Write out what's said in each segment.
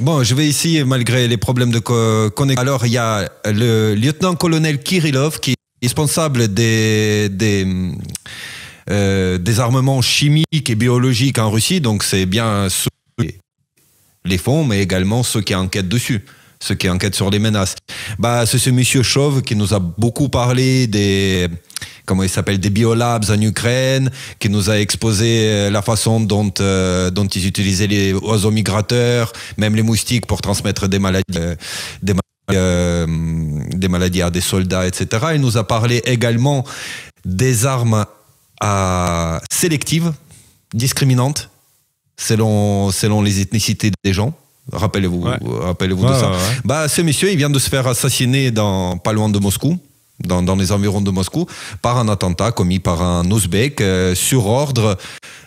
Bon, je vais essayer malgré les problèmes de connexion. Alors, il y a le lieutenant-colonel Kirillov qui est responsable des armements chimiques et biologiques en Russie. Donc, c'est bien ceux qui les font, mais également ceux qui enquêtent dessus, ceux qui enquêtent sur les menaces. Bah, c'est ce monsieur Chauve qui nous a beaucoup parlé des biolabs en Ukraine, qui nous a exposé la façon dont ils utilisaient les oiseaux migrateurs, même les moustiques pour transmettre des maladies à des soldats, etc. Il nous a parlé également des armes sélectives, discriminantes, selon les ethnicités des gens. Rappelez-vous de ça. Ouais. Bah, ce monsieur, il vient de se faire assassiner pas loin de Moscou. Dans les environs de Moscou, par un attentat commis par un Ouzbek sur ordre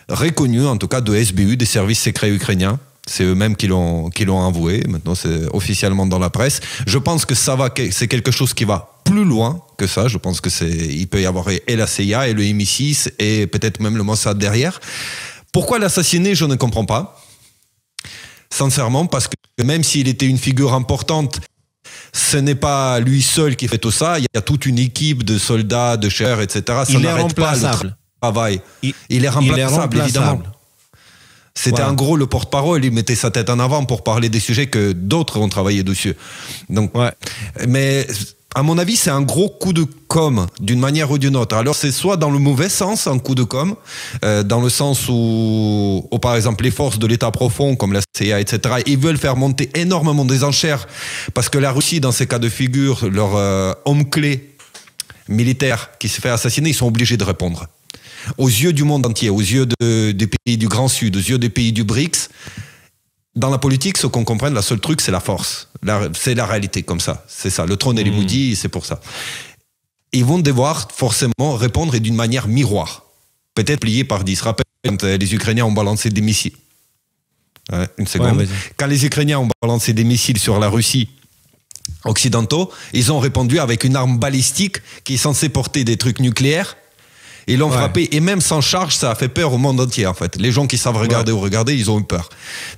reconnu, en tout cas de SBU, des services secrets ukrainiens. C'est eux-mêmes qui l'ont avoué. Maintenant, c'est officiellement dans la presse. Je pense que c'est quelque chose qui va plus loin que ça. Je pense il peut y avoir et la CIA et le MI6 et peut-être même le Mossad derrière. Pourquoi l'assassiner, je ne comprends pas. Sincèrement, parce que même s'il était une figure importante, ce n'est pas lui seul qui fait tout ça. Il y a toute une équipe de soldats, de chair, etc. Ça n'arrête pas le travail. Il est remplaçable, évidemment. C'était en gros le porte-parole. Il mettait sa tête en avant pour parler des sujets que d'autres ont travaillé dessus. Donc, mais à mon avis, c'est un gros coup de com' d'une manière ou d'une autre. Alors, c'est soit dans le mauvais sens, un coup de com', dans le sens où, par exemple, les forces de l'État profond, comme la CIA, etc., ils veulent faire monter énormément des enchères parce que la Russie, dans ces cas de figure, leur homme clé militaire qui se fait assassiner, ils sont obligés de répondre. Aux yeux du monde entier, aux yeux des pays du Grand Sud, aux yeux des pays du BRICS, dans la politique, ce qu'on comprenne, le seul truc, c'est la force. C'est la réalité comme ça. C'est ça. Le trône et les maudits, c'est pour ça. Ils vont devoir forcément répondre et d'une manière miroir. Peut-être plié par 10. Rappelle quand les Ukrainiens ont balancé des missiles. Une seconde. Quand les Ukrainiens ont balancé des missiles sur la Russie occidentaux, ils ont répondu avec une arme balistique qui est censée porter des trucs nucléaires. Ils l'ont frappé, et même sans charge, ça a fait peur au monde entier, en fait. Les gens qui savent regarder ou regarder, ils ont eu peur.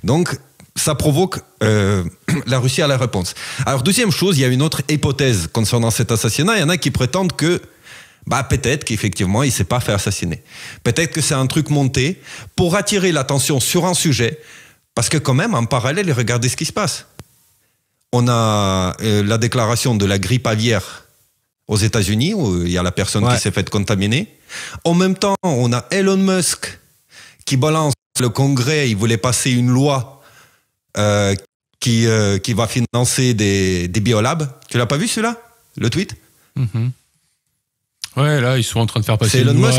Donc, ça provoque la Russie à la réponse. Alors, deuxième chose, il y a une autre hypothèse concernant cet assassinat. Il y en a qui prétendent que, peut-être qu'effectivement, il ne s'est pas fait assassiner. Peut-être que c'est un truc monté pour attirer l'attention sur un sujet, parce que quand même, en parallèle, regardez ce qui se passe. On a la déclaration de la grippe aviaire aux États-Unis, où il y a la personne qui s'est faite contaminer. En même temps, on a Elon Musk qui balance le Congrès. Il voulait passer une loi qui va financer des biolabs. Tu l'as pas vu celui-là, le tweet? Ouais, là, ils sont en train de faire passer une loi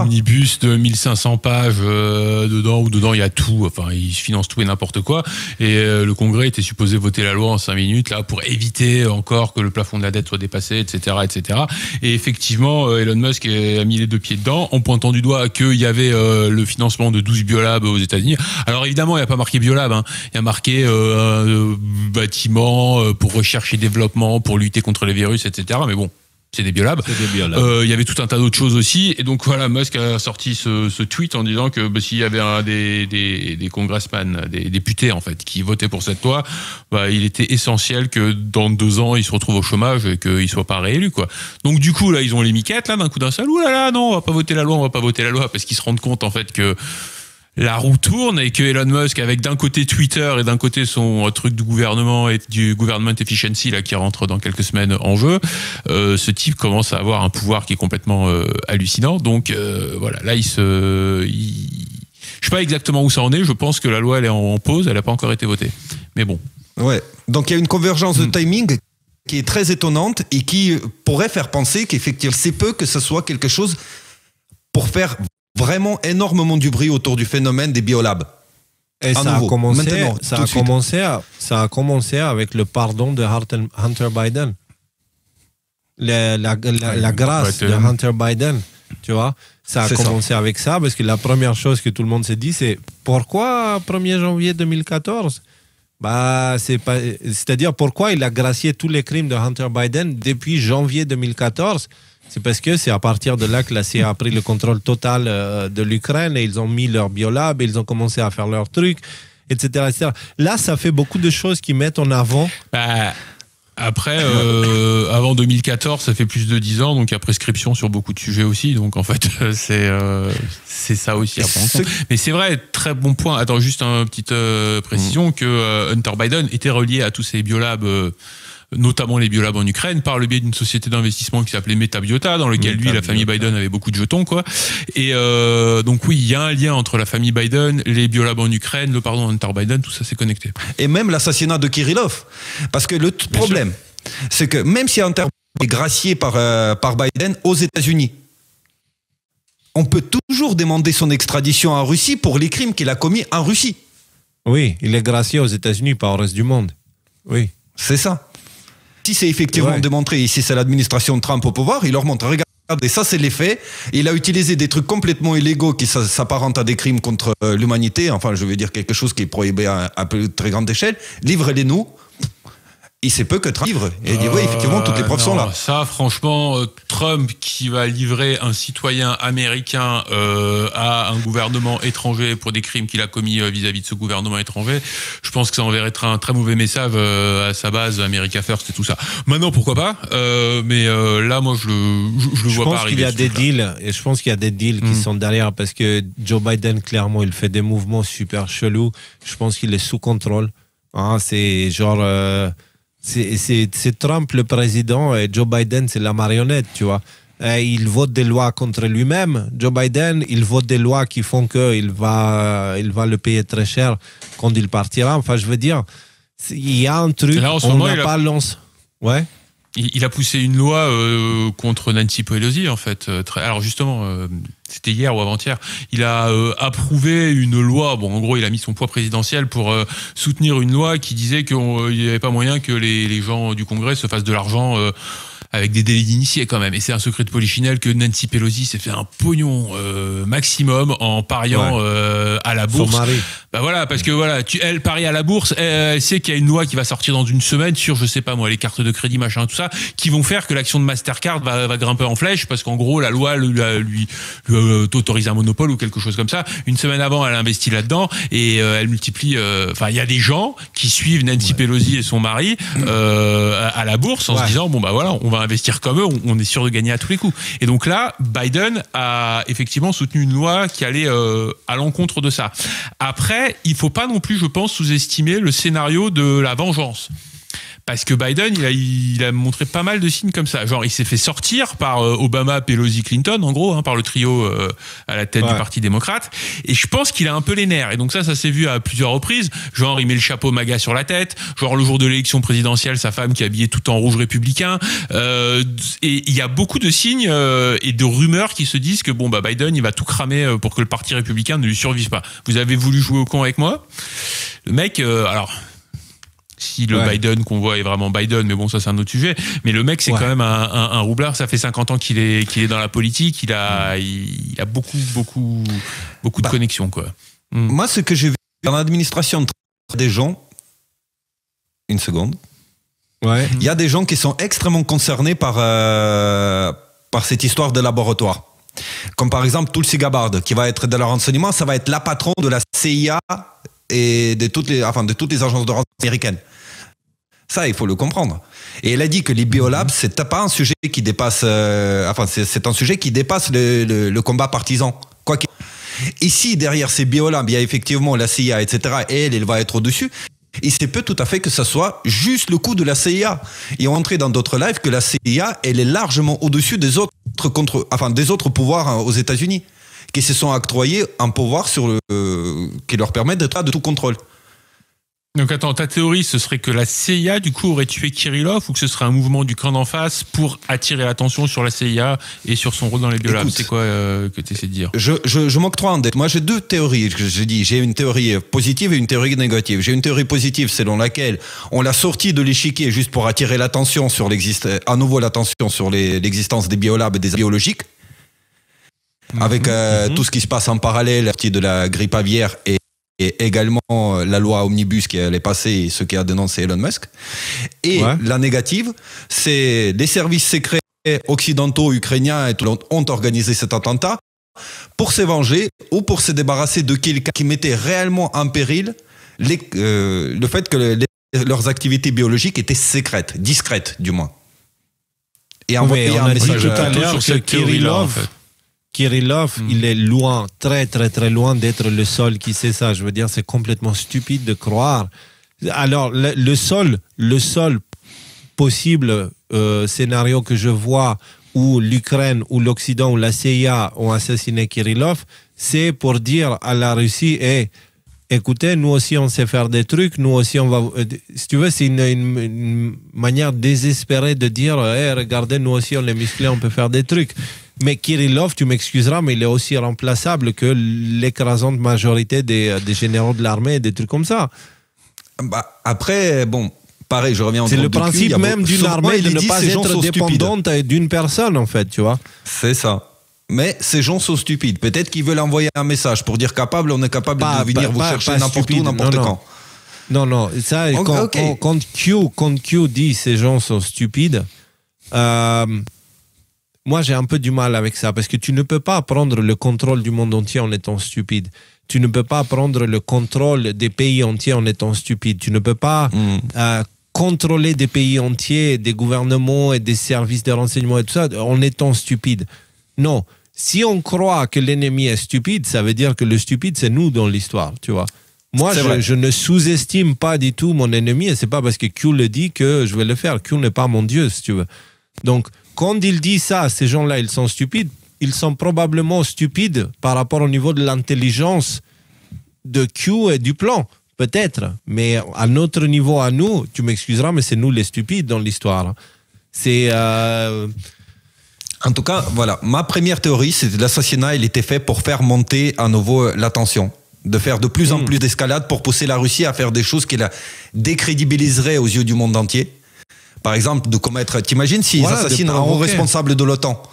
omnibus de 1500 pages dedans il y a tout. Enfin, ils financent tout et n'importe quoi. Et le Congrès était supposé voter la loi en 5 minutes là pour éviter encore que le plafond de la dette soit dépassé, etc., etc. Et effectivement, Elon Musk a mis les deux pieds dedans en pointant du doigt qu'il y avait le financement de 12 biolabs aux États-Unis. Alors évidemment, il n'y a pas marqué biolab. Il y a marqué bâtiment pour recherche et développement, pour lutter contre les virus, etc. Mais bon. C'est des biolabs. Il y avait tout un tas d'autres choses aussi. Et donc voilà, Musk a sorti ce tweet en disant que s'il y avait des congressmen, des députés en fait, qui votaient pour cette loi, il était essentiel que dans 2 ans, ils se retrouvent au chômage et qu'ils ne soient pas réélus, quoi. Donc du coup, là, ils ont les miquettes, là, d'un coup d'un seul. Ouh là là, non, on va pas voter la loi, parce qu'ils se rendent compte en fait que la roue tourne et que Elon Musk, avec d'un côté Twitter et d'un côté son truc du gouvernement et du government efficiency là qui rentre dans quelques semaines en jeu, ce type commence à avoir un pouvoir qui est complètement hallucinant. Donc voilà, là je sais pas exactement où ça en est. Je pense que la loi elle est en pause, elle n'a pas encore été votée. Mais bon. Ouais. Donc il y a une convergence de timing qui est très étonnante et qui pourrait faire penser qu'effectivement c'est peu que ce soit quelque chose pour faire vraiment énormément du bruit autour du phénomène des biolabs. Et ça a commencé avec le pardon de Hunter Biden. La grâce de Hunter Biden, tu vois. Ça a commencé avec ça, parce que la première chose que tout le monde s'est dit, c'est pourquoi 1er janvier 2014 ? C'est-à-dire pourquoi il a gracié tous les crimes de Hunter Biden depuis janvier 2014 ? C'est parce que c'est à partir de là que la CIA a pris le contrôle total de l'Ukraine et ils ont mis leur biolab et ils ont commencé à faire leurs trucs. etc., etc. Là, ça fait beaucoup de choses qui mettent en avant. Après, avant 2014, ça fait plus de 10 ans, donc il y a prescription sur beaucoup de sujets aussi. Donc en fait, c'est ça aussi à prendre en compte. Mais c'est vrai, très bon point. Attends, juste une petite précision que Hunter Biden était relié à tous ces biolabs, notamment les biolabs en Ukraine, par le biais d'une société d'investissement qui s'appelait Metabiota, dans lequel lui, la famille Biden avait beaucoup de jetons, quoi. Et donc oui, il y a un lien entre la famille Biden, les biolabs en Ukraine, le pardon Hunter Biden, tout ça c'est connecté. Et même l'assassinat de Kirillov, parce que le problème, c'est que même si Hunter est gracié par Biden aux États-Unis, on peut toujours demander son extradition en Russie pour les crimes qu'il a commis en Russie. Oui, il est gracié aux États-Unis, pas au reste du monde. Oui, c'est ça. Si c'est effectivement démontré, si c'est l'administration Trump au pouvoir, il leur montre, regardez, ça c'est les faits. Il a utilisé des trucs complètement illégaux qui s'apparentent à des crimes contre l'humanité, enfin je veux dire quelque chose qui est prohibé à très grande échelle. Livrez-les-nous. Il sait peu que Trump livre. Et il dit oui, effectivement, toutes les preuves sont là. Ça, franchement, Trump qui va livrer un citoyen américain à un gouvernement étranger pour des crimes qu'il a commis vis-à-vis de ce gouvernement étranger, je pense que ça enverrait un très mauvais message à sa base, America First et tout ça. Maintenant, pourquoi pas mais là, moi, je le vois pas arriver. Je pense qu'il y a des deals, et je pense qu'il y a des deals qui sont derrière, parce que Joe Biden, clairement, il fait des mouvements super chelous. Je pense qu'il est sous contrôle. Hein, c'est genre... C'est Trump le président et Joe Biden c'est la marionnette, tu vois. Il vote des lois contre lui-même. Joe Biden, il vote des lois qui font qu'il va le payer très cher quand il partira. Enfin, je veux dire, il y a un truc, là, on n'a pas lancé. Ouais. Il a poussé une loi contre Nancy Pelosi, en fait. Alors justement, c'était hier ou avant-hier, il a approuvé une loi, bon en gros il a mis son poids présidentiel pour soutenir une loi qui disait qu'il n'y avait pas moyen que les gens du Congrès se fassent de l'argent avec des délits d'initiés quand même. Et c'est un secret de polichinelle que Nancy Pelosi s'est fait un pognon maximum en pariant à la bourse. Son mari. Bah voilà, parce que voilà, elle parie à la bourse, elle sait qu'il y a une loi qui va sortir dans une semaine sur, je sais pas moi, les cartes de crédit, machin, tout ça, qui vont faire que l'action de Mastercard va grimper en flèche, parce qu'en gros, la loi lui autorise un monopole ou quelque chose comme ça. Une semaine avant, elle investit là-dedans et elle multiplie. Enfin, il y a des gens qui suivent Nancy Pelosi et son mari à la bourse en se disant bon bah voilà, on va investir comme eux, on est sûr de gagner à tous les coups. Et donc là, Biden a effectivement soutenu une loi qui allait à l'encontre de ça. Après, il faut pas non plus, je pense, sous-estimer le scénario de la vengeance. Parce que Biden, il a montré pas mal de signes comme ça. Genre, il s'est fait sortir par Obama, Pelosi, Clinton, en gros, par le trio à la tête du Parti démocrate. Et je pense qu'il a un peu les nerfs. Et donc ça s'est vu à plusieurs reprises. Genre, il met le chapeau MAGA sur la tête. Genre, le jour de l'élection présidentielle, sa femme qui est habillée tout en rouge républicain. Et il y a beaucoup de signes et de rumeurs qui se disent que bon, bah, Biden, il va tout cramer pour que le Parti républicain ne lui survive pas. Vous avez voulu jouer au con avec moi? Le mec, alors... Si le Biden qu'on voit est vraiment Biden, mais bon, ça c'est un autre sujet. Mais le mec, c'est quand même un roublard. Ça fait 50 ans qu'il est dans la politique. Il a beaucoup de connexions, quoi. Moi, ce que j'ai vu dans l'administration des gens, une seconde. Il y a des gens qui sont extrêmement concernés par cette histoire de laboratoire. Comme par exemple Tulsi Gabbard, qui va être de leur renseignement, ça va être la patronne de la CIA et de toutes les agences de renseignement américaines. Ça, il faut le comprendre. Et elle a dit que les biolabs, c'est pas un sujet qui dépasse, c'est un sujet qui dépasse le combat partisan. Ici, derrière ces biolabs, il y a effectivement la CIA, etc. Et elle va être au-dessus. Il se peut tout à fait que ça soit juste le coup de la CIA. Et on entrait dans d'autres lives que la CIA, elle est largement au-dessus des autres pouvoirs aux États-Unis, qui se sont octroyés un pouvoir qui leur permet d'être de tout contrôle. Donc attends, ta théorie, ce serait que la CIA, du coup, aurait tué Kirillov, ou que ce serait un mouvement du camp d'en face pour attirer l'attention sur la CIA et sur son rôle dans les biolabs? C'est quoi que tu essaies de dire? Je m'octroie en dette. Moi, j'ai deux théories. J'ai une théorie positive et une théorie négative. J'ai une théorie positive selon laquelle on l'a sorti de l'échiquier juste pour attirer l'attention sur l'attention sur l'existence des biolabs et des biologiques. Avec tout ce qui se passe en parallèle, la partie de la grippe aviaire et également la loi Omnibus qui allait passer et ce qui a dénoncé Elon Musk. Et la négative, c'est les services secrets occidentaux, ukrainiens et tout ont organisé cet attentat pour se venger ou pour se débarrasser de quelqu'un qui mettait réellement en péril le fait que leurs activités biologiques étaient secrètes, discrètes du moins. Et envoyer on un a dit message tout à l'heure que Kirillov, il est loin, très très très loin d'être le seul qui sait ça. Je veux dire, c'est complètement stupide de croire. Alors, le seul possible scénario que je vois où l'Ukraine, ou l'Occident, ou la CIA ont assassiné Kirillov, c'est pour dire à la Russie, écoutez, nous aussi on sait faire des trucs, nous aussi on va... Si tu veux, c'est une manière désespérée de dire, regardez, nous aussi on est musclés, on peut faire des trucs. Mais Kirillov, tu m'excuseras, mais il est aussi remplaçable que l'écrasante majorité des généraux de l'armée, des trucs comme ça. Bah, après, bon, pareil, je reviens en c'est le principe même d'une armée de ne pas être dépendante d'une personne, en fait, tu vois. C'est ça. Mais ces gens sont stupides. Peut-être qu'ils veulent envoyer un message pour dire capable, on est capable de venir vous chercher n'importe où, n'importe quand. Non, ça, quand Q dit ces gens sont stupides, moi j'ai un peu du mal avec ça, parce que tu ne peux pas prendre le contrôle du monde entier en étant stupide. Tu ne peux pas prendre le contrôle des pays entiers en étant stupide. Tu ne peux pas contrôler des pays entiers, des gouvernements et des services de renseignement et tout ça en étant stupide. Non. Si on croit que l'ennemi est stupide, ça veut dire que le stupide, c'est nous dans l'histoire, tu vois. Moi, je ne sous-estime pas du tout mon ennemi, et c'est pas parce que Q le dit que je vais le faire. Q n'est pas mon Dieu, si tu veux. Donc, quand il dit ça, ces gens-là, ils sont stupides. Ils sont probablement stupides par rapport au niveau de l'intelligence de Q et du plan, peut-être. Mais à notre niveau, à nous, tu m'excuseras, mais c'est nous les stupides dans l'histoire. C'est... En tout cas, voilà, ma première théorie, c'est que l'assassinat, il était fait pour faire monter à nouveau la tension, de faire de plus en plus d'escalade pour pousser la Russie à faire des choses qui la décrédibiliserait aux yeux du monde entier. Par exemple, de commettre... T'imagines s'ils assassinent un haut responsable de l'OTAN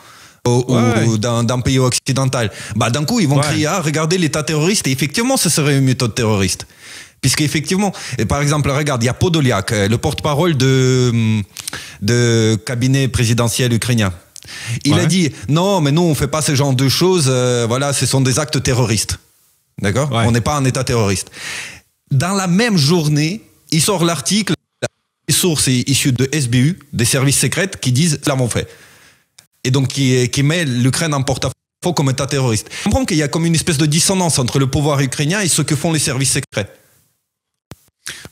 ou d'un pays occidental, bah, d'un coup, ils vont crier « Ah, regardez l'État terroriste », et effectivement, ce serait une méthode terroriste. Puisqu'effectivement, par exemple, regarde, il y a Podolyak, le porte-parole de cabinet présidentiel ukrainien. Il a dit non, mais nous on fait pas ce genre de choses. Voilà, ce sont des actes terroristes. D'accord ? On n'est pas un État terroriste. Dans la même journée, il sort l'article, les sources issues de SBU, des services secrets, qui disent l'avons fait. Et donc qui met l'Ukraine en porte-à-faux comme État terroriste. Je comprends qu'il y a comme une espèce de dissonance entre le pouvoir ukrainien et ce que font les services secrets.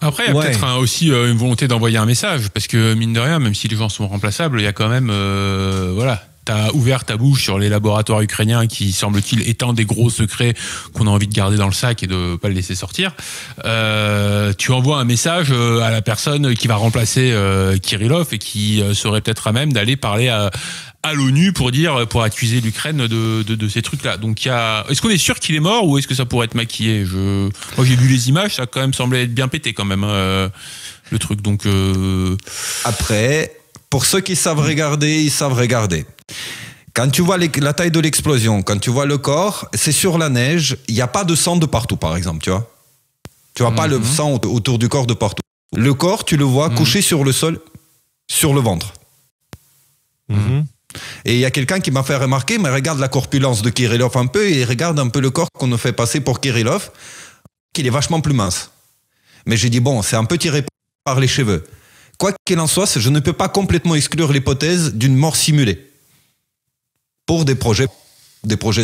Après, il y a peut-être aussi une volonté d'envoyer un message, parce que mine de rien, même si les gens sont remplaçables, il y a quand même, t'as ouvert ta bouche sur les laboratoires ukrainiens qui, semble-t-il, étendent des gros secrets qu'on a envie de garder dans le sac et de pas le laisser sortir. Tu envoies un message à la personne qui va remplacer Kirillov et qui serait peut-être à même d'aller parler à l'ONU pour accuser l'Ukraine de ces trucs-là. Donc est-ce qu'on est sûr qu'il est mort ou est-ce que ça pourrait être maquillé ? Moi j'ai vu les images, ça a quand même semblé être bien pété quand même le truc. Donc après, pour ceux qui savent regarder, ils savent regarder. Quand tu vois la taille de l'explosion, quand tu vois le corps, c'est sur la neige, il n'y a pas de sang de partout, par exemple, tu vois. Tu vois pas le sang autour du corps de partout. Le corps, tu le vois couché sur le sol, sur le ventre. Et il y a quelqu'un qui m'a fait remarquer, mais regarde la corpulence de Kirillov un peu, et regarde un peu le corps qu'on a fait passer pour Kirillov, qu'il est vachement plus mince. Mais j'ai dit, bon, c'est un peu tiré par les cheveux. Quoi qu'il en soit, je ne peux pas complètement exclure l'hypothèse d'une mort simulée. Pour des projets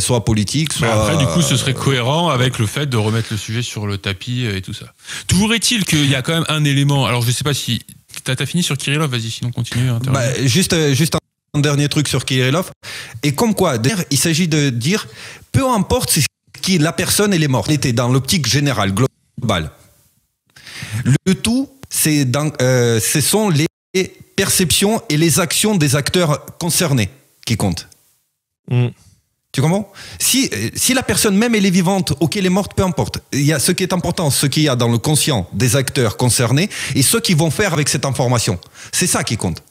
soit politiques, soit... Mais après, du coup, ce serait cohérent avec le fait de remettre le sujet sur le tapis et tout ça. Toujours est-il qu'il y a quand même un élément... Alors, je sais pas si... T'as fini sur Kirillov, vas-y, sinon continue. Juste un dernier truc sur Kirillov. Et comme quoi, il s'agit de dire, peu importe qui la personne, elle est morte. Elle était dans l'optique générale, globale. Le tout, ce sont les perceptions et les actions des acteurs concernés qui comptent. Tu comprends ? Si la personne même elle est vivante ou qu'elle est morte, peu importe. Il y a ce qui est important, ce qu'il y a dans le conscient des acteurs concernés et ce qu'ils vont faire avec cette information. C'est ça qui compte.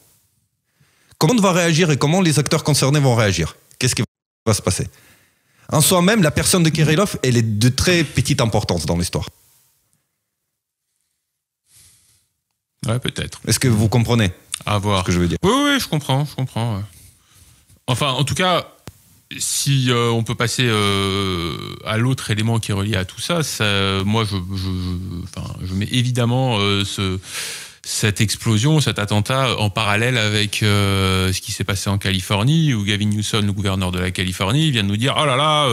Comment on va réagir et comment les acteurs concernés vont réagir ? Qu'est-ce qui va se passer ? En soi-même, la personne de Kirillov, elle est de très petite importance dans l'histoire. Ouais, peut-être. Est-ce que vous comprenez à voir ce que je veux dire ? Oui, je comprends. Enfin, en tout cas, si on peut passer à l'autre élément qui est relié à tout ça, moi je mets évidemment cette explosion, cet attentat en parallèle avec ce qui s'est passé en Californie, où Gavin Newsom, le gouverneur de la Californie, vient de nous dire « Oh là là,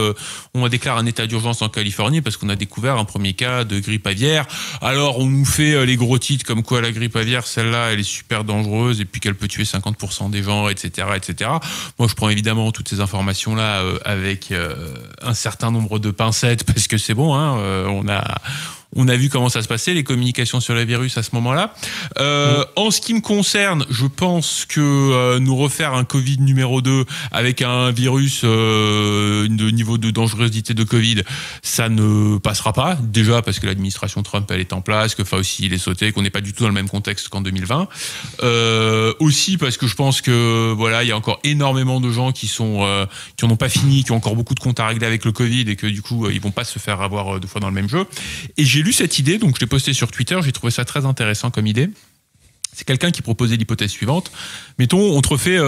on déclare un état d'urgence en Californie parce qu'on a découvert un premier cas de grippe aviaire. Alors on nous fait les gros titres comme quoi la grippe aviaire, celle-là, elle est super dangereuse et puis qu'elle peut tuer 50% des gens, etc. etc. » Moi, je prends évidemment toutes ces informations-là avec un certain nombre de pincettes parce que c'est bon, on a vu comment ça se passait, les communications sur le virus à ce moment-là. En ce qui me concerne, je pense que nous refaire un Covid numéro 2 avec un virus de niveau de dangerosité de Covid, ça ne passera pas. Déjà parce que l'administration Trump, elle est en place, que Fauci, il est sauté, qu'on n'est pas du tout dans le même contexte qu'en 2020. Aussi parce que je pense que voilà, il y a encore énormément de gens qui en ont pas fini, qui ont encore beaucoup de comptes à régler avec le Covid et que du coup, ils vont pas se faire avoir deux fois dans le même jeu. Et j'ai lu cette idée, donc je l'ai postée sur Twitter, j'ai trouvé ça très intéressant comme idée. C'est quelqu'un qui proposait l'hypothèse suivante. Mettons, on te refait,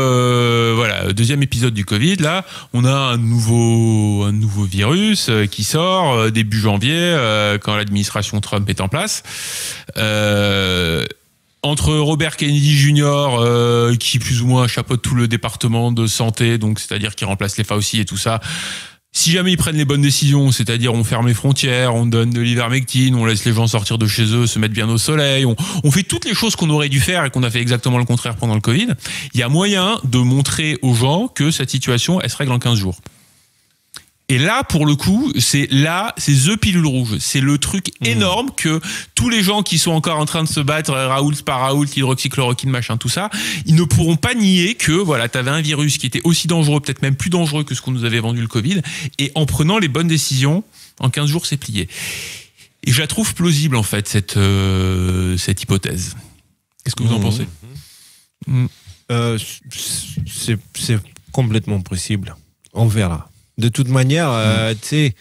deuxième épisode du Covid, là, on a un nouveau virus qui sort début janvier, quand l'administration Trump est en place. Entre Robert Kennedy Jr., qui plus ou moins chapeaute tout le département de santé, donc c'est-à-dire qui remplace les Fauci et tout ça, si jamais ils prennent les bonnes décisions, c'est-à-dire on ferme les frontières, on donne de l'ivermectine, on laisse les gens sortir de chez eux, se mettre bien au soleil, on fait toutes les choses qu'on aurait dû faire et qu'on a fait exactement le contraire pendant le Covid, il y a moyen de montrer aux gens que cette situation, elle se règle en 15 jours. Et là, pour le coup, c'est the pilule rouge. C'est le truc énorme que tous les gens qui sont encore en train de se battre, Raoult par Raoult, hydroxychloroquine, machin, tout ça, ils ne pourront pas nier que, voilà, t'avais un virus qui était aussi dangereux, peut-être même plus dangereux que ce qu'on nous avait vendu le Covid. Et en prenant les bonnes décisions, en 15 jours, c'est plié. Et je la trouve plausible, en fait, cette hypothèse. Qu'est-ce que vous en pensez? C'est complètement possible. On verra. De toute manière, tu sais,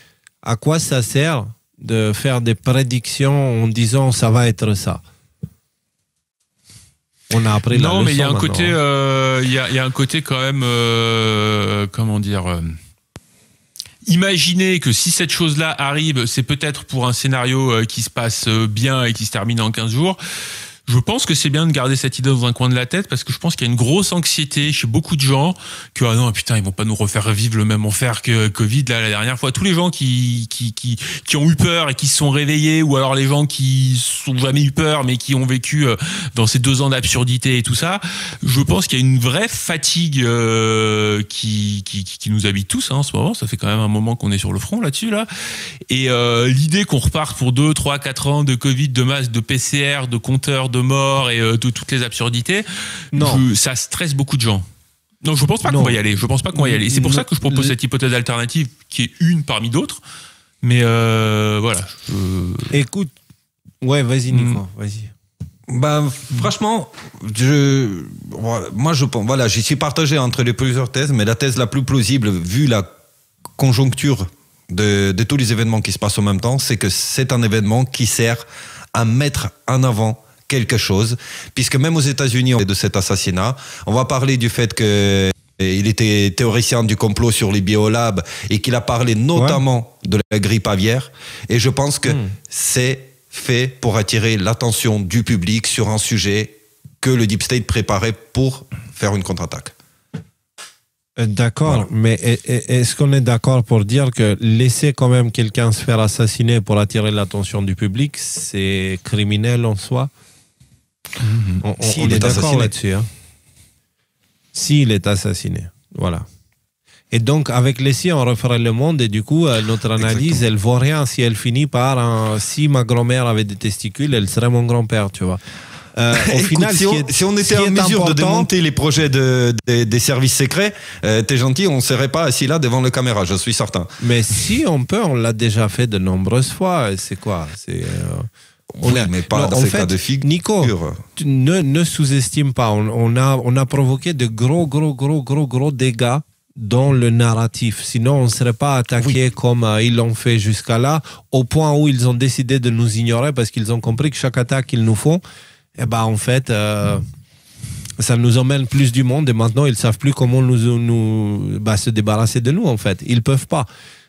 à quoi ça sert de faire des prédictions en disant ça va être ça? On a appris la leçon. Non, mais il y a un côté, il y a un côté quand même, comment dire. Imaginez que si cette chose-là arrive, c'est peut-être pour un scénario qui se passe bien et qui se termine en 15 jours. Je pense que c'est bien de garder cette idée dans un coin de la tête parce que je pense qu'il y a une grosse anxiété chez beaucoup de gens que ah non putain ils vont pas nous refaire vivre le même enfer que Covid là la dernière fois. Tous les gens qui ont eu peur et qui se sont réveillés ou alors les gens qui sont jamais eu peur mais qui ont vécu dans ces 2 ans d'absurdité et tout ça. Je pense qu'il y a une vraie fatigue qui nous habite tous en ce moment. Ça fait quand même un moment qu'on est sur le front là-dessus là. Et l'idée qu'on reparte pour 2, 3, 4 ans de Covid, de masse, de PCR, de compteurs de mort et de toutes les absurdités, ça stresse beaucoup de gens. Non, je pense pas qu'on va y aller. Je pense pas qu'on va y aller. C'est pour ça que je propose cette hypothèse alternative qui est une parmi d'autres. Mais voilà. Écoute, ouais, vas-y Nico, vas-y. Bah, franchement, moi je pense, voilà, j'y suis partagé entre les plusieurs thèses, mais la thèse la plus plausible, vu la conjoncture de tous les événements qui se passent en même temps, c'est que c'est un événement qui sert à mettre en avant quelque chose, puisque même aux États-Unis, de cet assassinat, on va parler du fait que il était théoricien du complot sur les biolabs et qu'il a parlé notamment de la grippe aviaire. Et je pense que c'est fait pour attirer l'attention du public sur un sujet que le Deep State préparait pour faire une contre-attaque. D'accord, mais est-ce qu'on est d'accord pour dire que laisser quand même quelqu'un se faire assassiner pour attirer l'attention du public, c'est criminel en soi? On est d'accord là-dessus. Hein? S'il est assassiné, voilà. Et donc, avec les on referait le monde et du coup, notre analyse, elle ne vaut rien si elle finit par si ma grand-mère avait des testicules, elle serait mon grand-père, tu vois. Au final, si on était en mesure de démonter les projets des services secrets, t'es gentil, on ne serait pas assis là devant la caméra, je suis certain. Mais si on peut, on l'a déjà fait de nombreuses fois. C'est quoi? Mais pas dans ces cas de figure. Nico, ne sous-estime pas. On a provoqué de gros dégâts dans le narratif. Sinon, on ne serait pas attaqué comme ils l'ont fait jusqu'à là, au point où ils ont décidé de nous ignorer parce qu'ils ont compris que chaque attaque qu'ils nous font, en fait, Ça nous emmène plus du monde et maintenant ils savent plus comment se débarrasser de nous en fait. Ils peuvent pas.